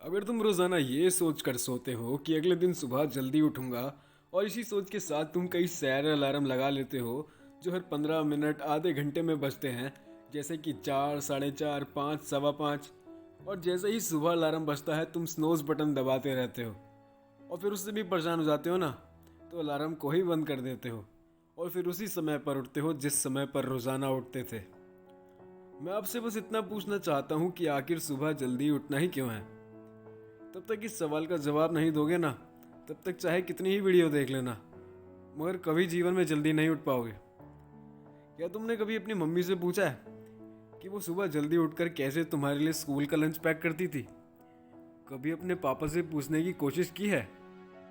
अगर तुम रोज़ाना ये सोच कर सोते हो कि अगले दिन सुबह जल्दी उठूंगा और इसी सोच के साथ तुम कई सैर अलार्म लगा लेते हो जो हर 15 मिनट आधे घंटे में बजते हैं, जैसे कि 4, 4:30, 5, 5:15, और जैसे ही सुबह अलार्म बजता है तुम स्नोज बटन दबाते रहते हो और फिर उससे भी परेशान हो जाते हो ना, तो अलार्म को ही बंद कर देते हो और फिर उसी समय पर उठते हो जिस समय पर रोज़ाना उठते थे। मैं आपसे बस इतना पूछना चाहता हूँ कि आखिर सुबह जल्दी उठना ही क्यों है। तब तक इस सवाल का जवाब नहीं दोगे ना, तब तक चाहे कितनी ही वीडियो देख लेना, मगर कभी जीवन में जल्दी नहीं उठ पाओगे। क्या तुमने कभी अपनी मम्मी से पूछा है कि वो सुबह जल्दी उठकर कैसे तुम्हारे लिए स्कूल का लंच पैक करती थी? कभी अपने पापा से पूछने की कोशिश की है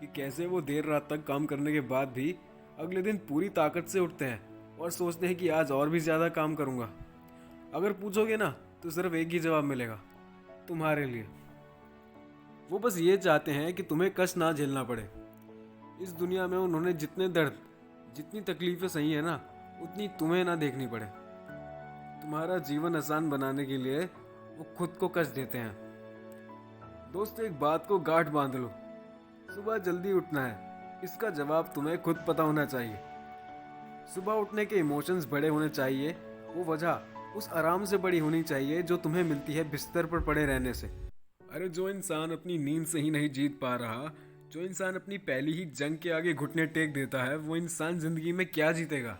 कि कैसे वो देर रात तक काम करने के बाद भी अगले दिन पूरी ताकत से उठते हैं और सोचते हैं कि आज और भी ज़्यादा काम करूँगा? अगर पूछोगे ना तो सिर्फ एक ही जवाब मिलेगा, तुम्हारे लिए। वो बस ये चाहते हैं कि तुम्हें कष्ट ना झेलना पड़े। इस दुनिया में उन्होंने जितने दर्द, जितनी तकलीफें सही है ना, उतनी तुम्हें ना देखनी पड़े। तुम्हारा जीवन आसान बनाने के लिए वो खुद को कष्ट देते हैं। दोस्त, एक बात को गांठ बांध लो, सुबह जल्दी उठना है, इसका जवाब तुम्हें खुद पता होना चाहिए। सुबह उठने के इमोशंस बड़े होने चाहिए, वो वजह उस आराम से बड़ी होनी चाहिए जो तुम्हें मिलती है बिस्तर पर पड़े रहने से। अरे जो इंसान अपनी नींद से ही नहीं जीत पा रहा, जो इंसान अपनी पहली ही जंग के आगे घुटने टेक देता है, वो इंसान जिंदगी में क्या जीतेगा?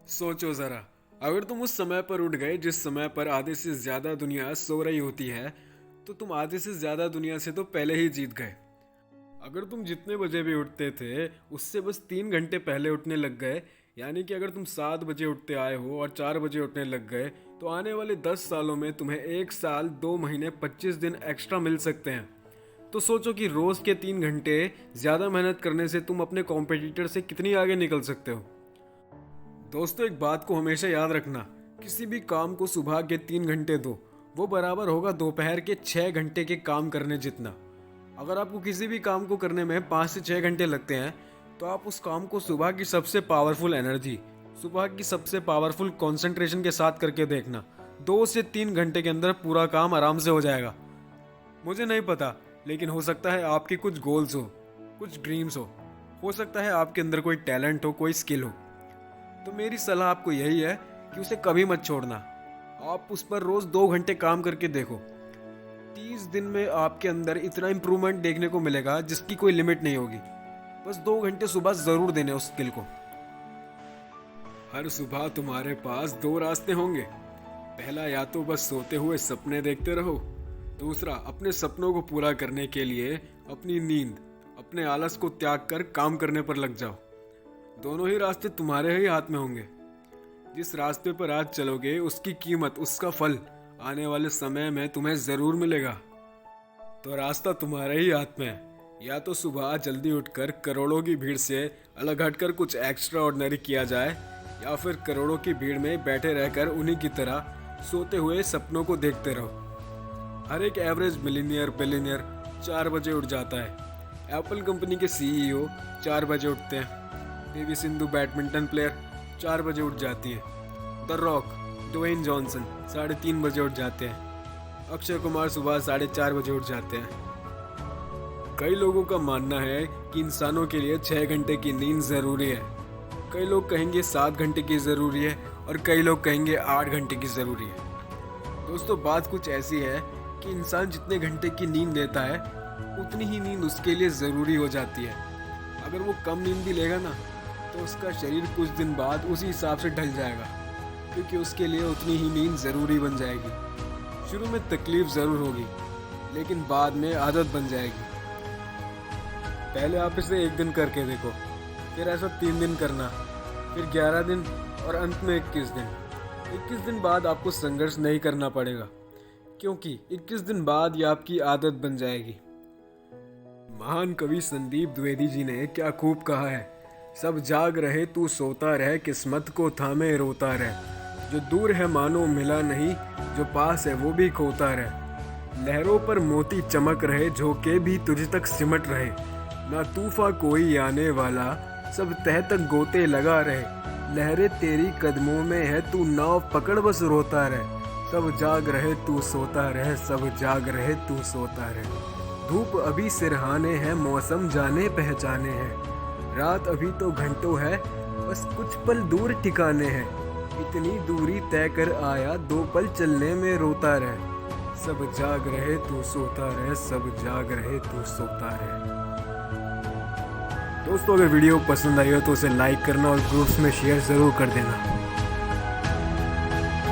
सोचो जरा, अगर तुम उस समय पर उठ गए जिस समय पर आधे से ज्यादा दुनिया सो रही होती है, तो तुम आधे से ज्यादा दुनिया से तो पहले ही जीत गए। अगर तुम जितने बजे भी उठते थे उससे बस 3 घंटे पहले उठने लग गए, यानी कि अगर तुम 7 बजे उठते आए हो और 4 बजे उठने लग गए, तो आने वाले 10 सालों में तुम्हें 1 साल 2 महीने 25 दिन एक्स्ट्रा मिल सकते हैं। तो सोचो कि रोज के 3 घंटे ज्यादा मेहनत करने से तुम अपने कॉम्पिटिटर से कितनी आगे निकल सकते हो। दोस्तों, एक बात को हमेशा याद रखना, किसी भी काम को सुबह के 3 घंटे दो, वो बराबर होगा दोपहर के 6 घंटे के काम करने जितना। अगर आपको किसी भी काम को करने में 5 से 6 घंटे लगते हैं, तो आप उस काम को सुबह की सबसे पावरफुल एनर्जी, सुबह की सबसे पावरफुल कंसंट्रेशन के साथ करके देखना, 2 से 3 घंटे के अंदर पूरा काम आराम से हो जाएगा। मुझे नहीं पता, लेकिन हो सकता है आपके कुछ गोल्स हो, कुछ ड्रीम्स हो सकता है आपके अंदर कोई टैलेंट हो, कोई स्किल हो। तो मेरी सलाह आपको यही है कि उसे कभी मत छोड़ना। आप उस पर रोज 2 घंटे काम करके देखो, 30 दिन में आपके अंदर इतना इम्प्रूवमेंट देखने को मिलेगा जिसकी कोई लिमिट नहीं होगी। बस 2 घंटे सुबह जरूर देने उस स्किल को। हर सुबह तुम्हारे पास 2 रास्ते होंगे। पहला, या तो बस सोते हुए सपने देखते रहो। दूसरा, अपने सपनों को पूरा करने के लिए अपनी नींद, अपने आलस को त्याग कर काम करने पर लग जाओ। दोनों ही रास्ते तुम्हारे ही हाथ में होंगे। जिस रास्ते पर आज चलोगे उसकी कीमत, उसका फल आने वाले समय में तुम्हें जरूर मिलेगा। तो रास्ता तुम्हारे ही हाथ में है। या तो सुबह जल्दी उठकर करोड़ों की भीड़ से अलग हटकर कुछ एक्स्ट्रा ऑर्डिनरी किया जाए, या फिर करोड़ों की भीड़ में बैठे रहकर उन्हीं की तरह सोते हुए सपनों को देखते रहो। हर एक एवरेज मिलीनियर, बिलीनियर 4 बजे उठ जाता है। एप्पल कंपनी के CEO 4 बजे उठते हैं। पीवी सिंधु बैडमिंटन प्लेयर 4 बजे उठ जाती है। द रॉक, ड्वेन जॉनसन 3:30 बजे उठ जाते हैं। अक्षय कुमार सुबह 4:30 बजे उठ जाते हैं। कई लोगों का मानना है कि इंसानों के लिए 6 घंटे की नींद जरूरी है। कई लोग कहेंगे 7 घंटे की जरूरी है और कई लोग कहेंगे 8 घंटे की जरूरी है। दोस्तों, बात कुछ ऐसी है कि इंसान जितने घंटे की नींद लेता है उतनी ही नींद उसके लिए जरूरी हो जाती है। अगर वो कम नींद भी लेगा ना, तो उसका शरीर कुछ दिन बाद उसी हिसाब से ढल जाएगा, क्योंकि उसके लिए उतनी ही नींद ज़रूरी बन जाएगी। शुरू में तकलीफ ज़रूर होगी, लेकिन बाद में आदत बन जाएगी। पहले आप इसे 1 दिन करके देखो, फिर ऐसा 3 दिन करना, फिर 11 दिन और अंत में 21 दिन। 21 दिन बाद आपको संघर्ष नहीं करना पड़ेगा, क्योंकि 21 दिन बाद ये आपकी आदत बन जाएगी। महान कवि संदीप द्विवेदी जी ने क्या खूब कहा है, सब जाग रहे तू सोता रह, किस्मत को थामे रोता रह। जो दूर है मानो मिला नहीं, जो पास है वो भी खोता रहे। लहरों पर मोती चमक रहे, झोंके भी तुझ तक सिमट रहे। ना तूफा कोई आने वाला, सब तह तक गोते लगा रहे। लहरें तेरी कदमों में है, तू नाव पकड़ बस रोता रहे। सब जाग रहे तू सोता रहे, सब जाग रहे तू सोता रहे। धूप अभी सिरहाने हैं, मौसम जाने पहचाने हैं। रात अभी तो घंटों है, बस कुछ पल दूर ठिकाने हैं। इतनी दूरी तय कर आया, 2 पल चलने में रोता रह। सब जाग रहे तू सोता रह, सब जाग रहे तू सोता रह। दोस्तों, अगर वीडियो पसंद आई हो तो उसे लाइक करना और ग्रुप्स में शेयर ज़रूर कर देना।